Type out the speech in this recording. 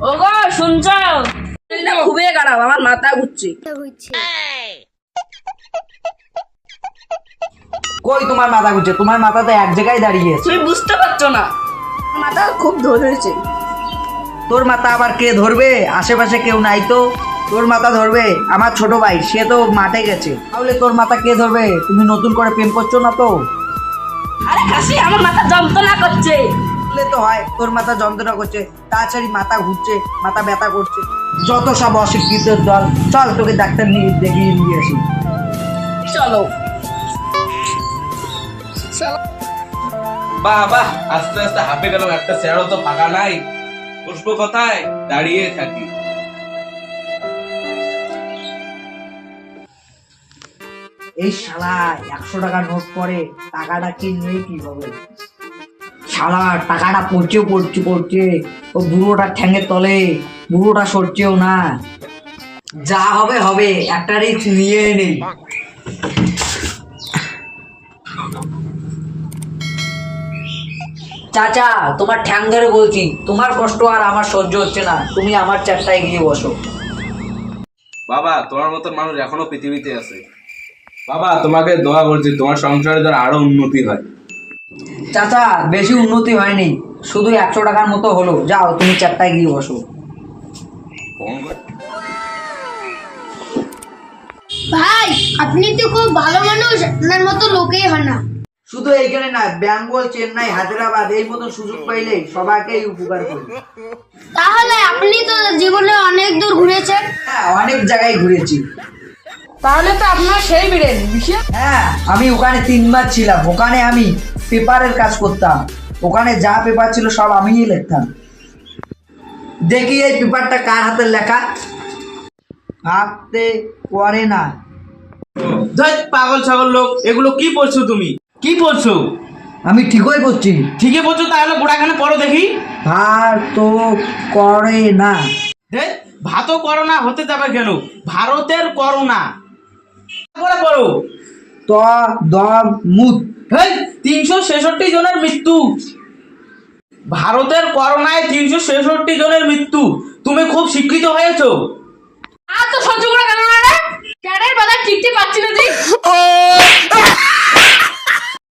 ওগো শুনছো? খুবই খারাপ, আমার মাথা ঘুরছে। কই তোমার মাথা ঘুরছে? তোমার মাথা তো এক জায়গায় দাঁড়িয়ে আছে। তুমি বুঝতে পারছো না, মাথা খুব ধরেছে। তোর মাথা আবার কে ধরবে? আশেপাশে কেউ নাই তো। তোর মাথা ধরবে আমার ছোট ভাই, সে তো মাঠে গেছে। তাহলে তোর মাথা কে ধরবে? তুমি নতুন করে প্রেম করছো না তো? আরে খাসি, আমার মাথা যন্ত্রণা করছে। বললে তো হয়, তোর মাথা যন্ত্রণা করছে, তাড়াতাড়ি মাথা ঘুরছে, মাথা ব্যথা করছে, যত সব অশিক্ষিত দল। চল তোকে ডাক্তার নিয়ে দেখিয়ে নিয়ে আসি। চলো। বাহ বাহ, আস্তে আস্তে হাঁপে গেল। একটা চেয়ারও তো ফাঁকা নাই, বসবো কোথায়? দাঁড়িয়ে থাকি। এই শালা 100 টাকা নোট পরে টাকাটা কি নিয়ে কি হবে? শালা টাকাটা পড়ছে। ও বুড়োটা ঠ্যাঙের তলে, বুড়োটা সরছেও না। যা হবে হবে, একটা রিস্ক নিয়ে নেই। চাচা, তোমার ঠ্যাং ধরে বলছি, তোমার কষ্ট আর আমার সহ্য হচ্ছে না, তুমি আমার চারটায় গিয়ে বসো। বাবা, তোমার মতন মানুষ এখনো পৃথিবীতে আছে। বাবা, তোমাকে দোয়া করছি, তোমার সংসারে যেন আরো উন্নতি হয়। চাচা, বেশি উন্নতি হয়নি, শুধু 100 টাকার মতো হলো। যাও তুমি চারটায় গিয়ে বসো। ভাই, আপনি তো খুব ভালো মানুষ, আপনার মতো লোকেই হয় না। শুধু এইখানে না, বেঙ্গল, চেন্নাই, হায়দ্রাবাদ এই মতো সুযোগ পাইলে সবাইকেই উপকার করি। তাহলে আপনি তো জীবনে অনেক দূর ঘুরেছেন। হ্যাঁ, অনেক জায়গায় ঘুরেছি। তাহলে তো আপনার সেই বিড়েন বিষয়। হ্যাঁ, আমি ওখানে 3 মাস ছিলাম। ওখানে আমি পেপারের কাজ করতাম। ওখানে যা পেপার ছিল সব আমিই লিখতাম। দেখি এই পেপারটা কার হাতের লেখা। হাতে পড়ে না। ধুৎ, পাগল ছাগল লোক, এগুলো কি পড়ছো তুমি? কি পড়ছো? আমি ঠিকই করছি। ঠিকই পড়ছো, তাহলে গোড়াখানে পড়ো দেখি। আর তো করে না। ধুৎ, ভাতও করোনা হতে যাবে কেন? ভারতের করোনা করে পড়ো। ত দ মুত। 366 জনের মৃত্যু। ভারতের করোনায় 366 জনের মৃত্যু। তুমি খুব শিক্ষিত হয়েছো। আর তো সহ্য করে কেন না রে? ক্যাডের বাজার ঠিকতে পাচ্ছি না জি।